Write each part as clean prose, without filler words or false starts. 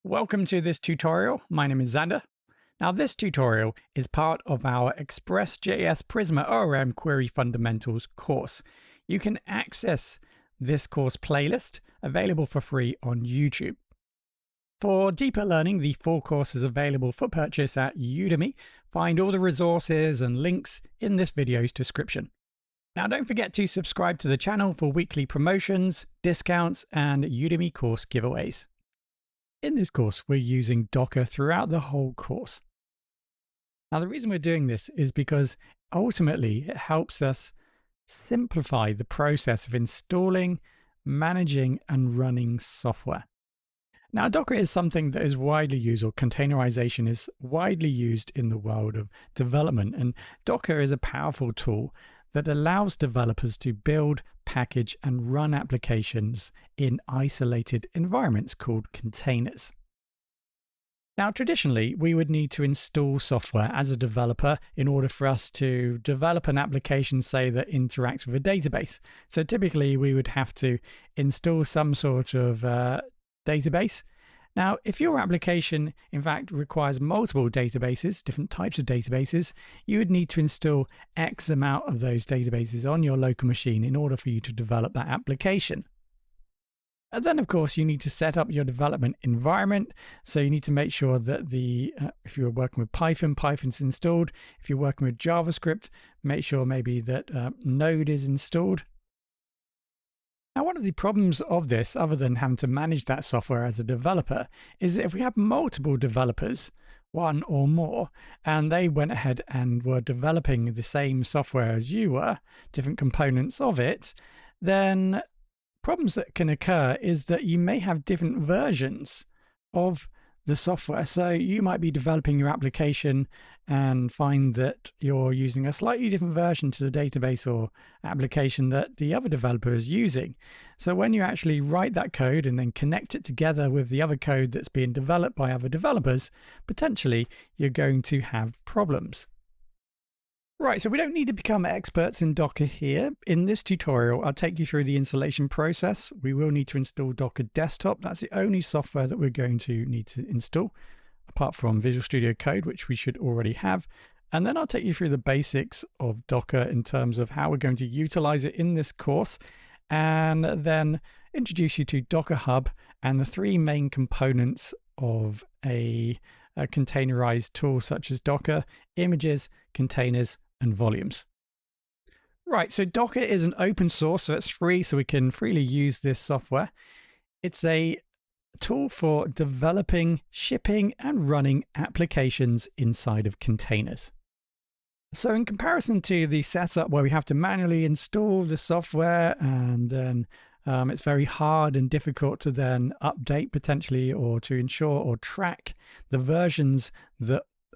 Welcome to this tutorial. My name is Xander. Now this tutorial is part of our Express.js Prisma ORM Query Fundamentals course. You can access this course playlist available for free on YouTube. For deeper learning, the full course is available for purchase at Udemy. Find all the resources and links in this video's description. Now don't forget to subscribe to the channel for weekly promotions, discounts, and Udemy course giveaways. In this course, we're using Docker throughout the whole course. Now, the reason we're doing this is because ultimately it helps us simplify the process of installing, managing, and running software. Now, Docker is something that is widely used, or containerization is widely used in the world of development. And Docker is a powerful tool that allows developers to build, package, and run applications in isolated environments called containers. Now, traditionally, we would need to install software as a developer in order for us to develop an application, say, that interacts with a database. So typically, we would have to install some sort of database. Now, if your application, in fact, requires multiple databases, different types of databases, you would need to install X amount of those databases on your local machine in order for you to develop that application. And then, of course, you need to set up your development environment. So you need to make sure that if you're working with Python, Python's installed. If you're working with JavaScript, make sure maybe that Node is installed. Now, one of the problems of this, other than having to manage that software as a developer, is that if we have multiple developers, one or more, and they went ahead and were developing the same software as you were, different components of it, then problems that can occur is that you may have different versions of the software. So you might be developing your application and find that you're using a slightly different version to the database or application that the other developer is using. So when you actually write that code and then connect it together with the other code that's being developed by other developers, potentially you're going to have problems. Right, so we don't need to become experts in Docker here. In this tutorial, I'll take you through the installation process. We will need to install Docker Desktop. That's the only software that we're going to need to install, apart from Visual Studio Code, which we should already have. And then I'll take you through the basics of Docker in terms of how we're going to utilize it in this course, and then introduce you to Docker Hub and the three main components of a containerized tool such as Docker: images, containers, and volumes. Right, so Docker is an open source, so it's free, so we can freely use this software. It's a tool for developing, shipping, and running applications inside of containers. So in comparison to the setup where we have to manually install the software, and then it's very hard and difficult to then update potentially, or to ensure or track the versions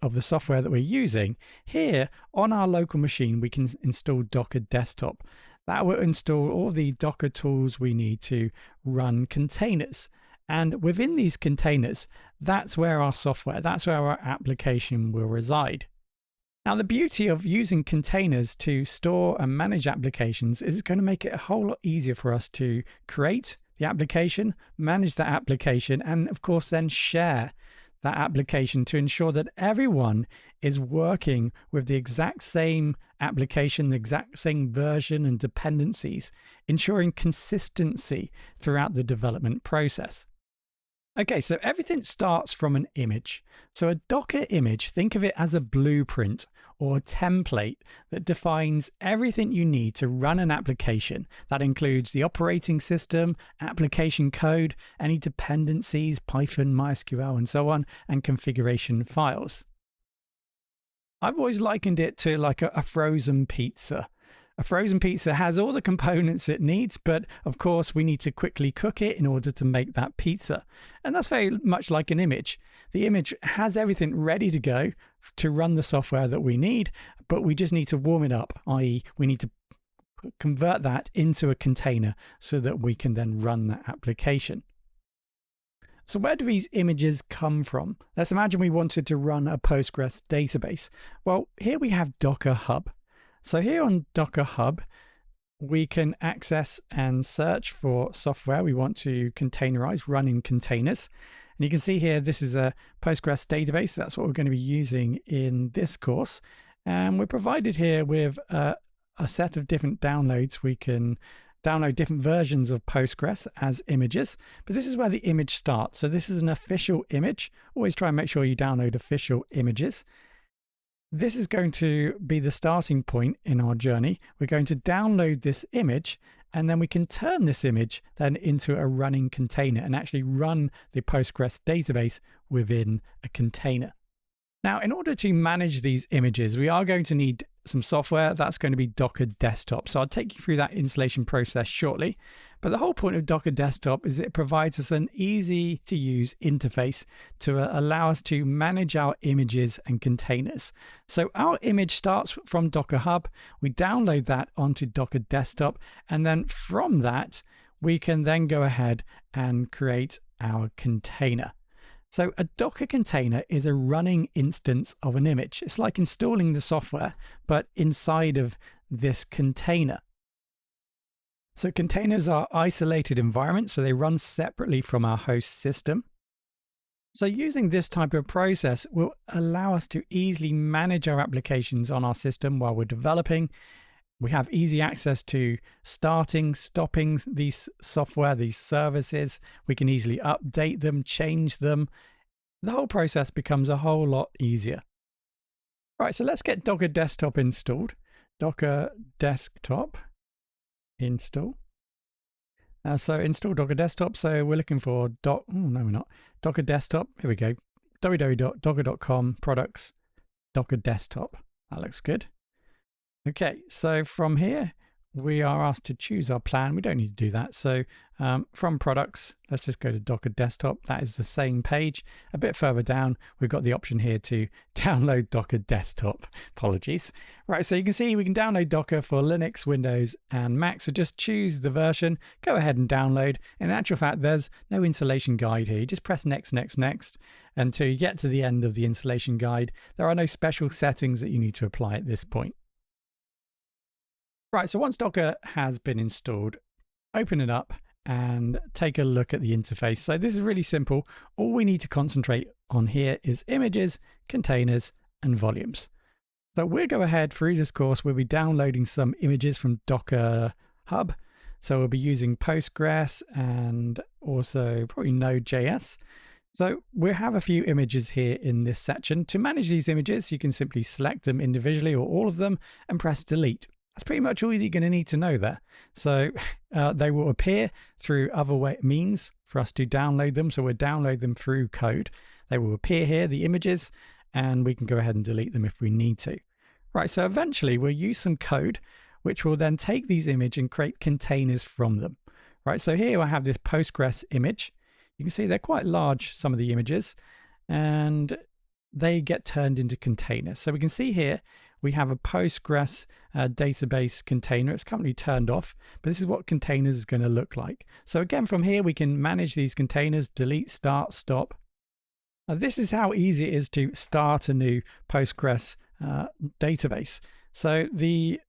of the software that we're using, here on our local machine, we can install Docker Desktop. That will install all the Docker tools we need to run containers. And within these containers, that's where our software, that's where our application will reside. Now, the beauty of using containers to store and manage applications is it's going to make it a whole lot easier for us to create the application, manage that application, and of course then share that application to ensure that everyone is working with the exact same application, the exact same version and dependencies, ensuring consistency throughout the development process. Okay, so everything starts from an image. So a Docker image, think of it as a blueprint or a template that defines everything you need to run an application. That includes the operating system, application code, any dependencies, Python, MySQL, and so on, and configuration files. I've always likened it to like a frozen pizza. A frozen pizza has all the components it needs, but of course we need to quickly cook it in order to make that pizza. And that's very much like an image. The image has everything ready to go to run the software that we need, but we just need to warm it up, i.e. we need to convert that into a container so that we can then run that application. So where do these images come from? Let's imagine we wanted to run a Postgres database. Well, here we have Docker Hub. So here on Docker Hub, we can access and search for software we want to containerize, run in containers. And you can see here, this is a Postgres database. That's what we're going to be using in this course. And we're provided here with a set of different downloads. We can download different versions of Postgres as images, but this is where the image starts. So this is an official image. Always try and make sure you download official images. This is going to be the starting point in our journey. We're going to download this image, and then we can turn this image then into a running container and actually run the Postgres database within a container. Now, in order to manage these images, we are going to need some software. That's going to be Docker Desktop. So I'll take you through that installation process shortly. But the whole point of Docker Desktop is it provides us an easy to use interface to allow us to manage our images and containers. So our image starts from Docker Hub. We download that onto Docker Desktop. And then from that, we can then go ahead and create our container. So a Docker container is a running instance of an image. It's like installing the software, but inside of this container. So containers are isolated environments, so they run separately from our host system. So using this type of process will allow us to easily manage our applications on our system while we're developing. We have easy access to starting, stopping these software, these services. We can easily update them, change them. The whole process becomes a whole lot easier. Right, so let's get Docker Desktop installed. Docker Desktop install. So install Docker Desktop. So we're looking for Docker Desktop. Here we go. www.docker.com products Docker Desktop. That looks good. Okay, so from here, we are asked to choose our plan. We don't need to do that. So from products, let's just go to Docker Desktop. That is the same page. A bit further down, we've got the option here to download Docker Desktop. Apologies. Right, so you can see we can download Docker for Linux, Windows, and Mac. So just choose the version, go ahead and download. In actual fact, there's no installation guide here. You just press next, next, next until you get to the end of the installation guide. There are no special settings that you need to apply at this point. Right, so once Docker has been installed, open it up and take a look at the interface. So this is really simple. All we need to concentrate on here is images, containers, and volumes. So we'll go ahead through this course. We'll be downloading some images from Docker Hub. So we'll be using Postgres and also probably Node.js. So we'll have a few images here in this section. To manage these images, you can simply select them individually or all of them and press delete. That's pretty much all you're going to need to know there. So they will appear through other means for us to download them. So we'll download them through code. They will appear here, the images, and we can go ahead and delete them if we need to. Right, so eventually we'll use some code which will then take these images and create containers from them. Right, so here I have this Postgres image. You can see they're quite large, some of the images, and they get turned into containers. So we can see here we have a Postgres database container. It's currently turned off, but this is what containers is going to look like. So again, from here, we can manage these containers, delete, start, stop. This is how easy it is to start a new Postgres database. So the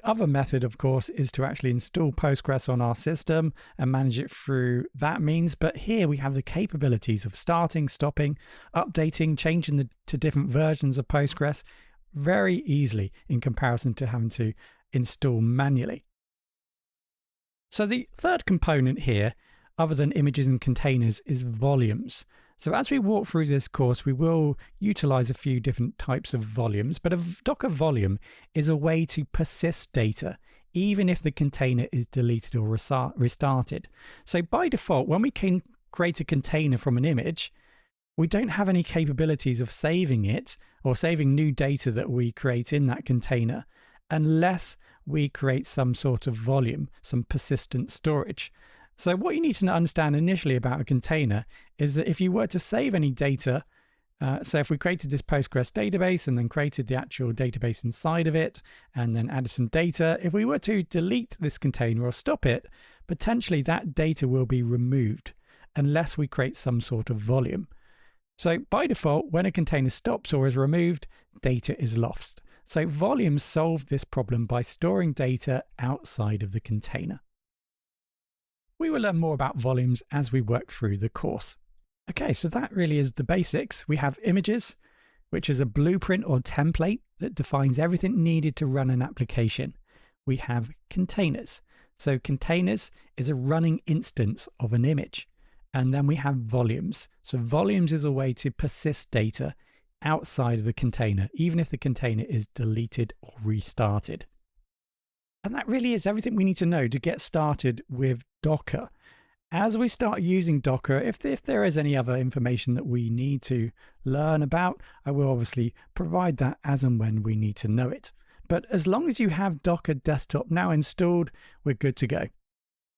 other method, of course, is to actually install Postgres on our system and manage it through that means. But here we have the capabilities of starting, stopping, updating, changing to different versions of Postgres very easily in comparison to having to install manually. So the third component here, other than images and containers, is volumes. So as we walk through this course, we will utilize a few different types of volumes, but a Docker volume is a way to persist data, even if the container is deleted or restarted. So by default, when we can create a container from an image, we don't have any capabilities of saving it or saving new data that we create in that container unless we create some sort of volume, some persistent storage. So what you need to understand initially about a container is that if you were to save any data, so if we created this Postgres database and then created the actual database inside of it and then added some data, if we were to delete this container or stop it, potentially that data will be removed unless we create some sort of volume. So by default, when a container stops or is removed, data is lost. So volumes solve this problem by storing data outside of the container. We will learn more about volumes as we work through the course. Okay, so that really is the basics. We have images, which is a blueprint or template that defines everything needed to run an application. We have containers. So containers is a running instance of an image. And then we have volumes. So volumes is a way to persist data outside of a container, even if the container is deleted or restarted. And that really is everything we need to know to get started with Docker. As we start using Docker, if there is any other information that we need to learn about, I will obviously provide that as and when we need to know it. But as long as you have Docker Desktop now installed, we're good to go.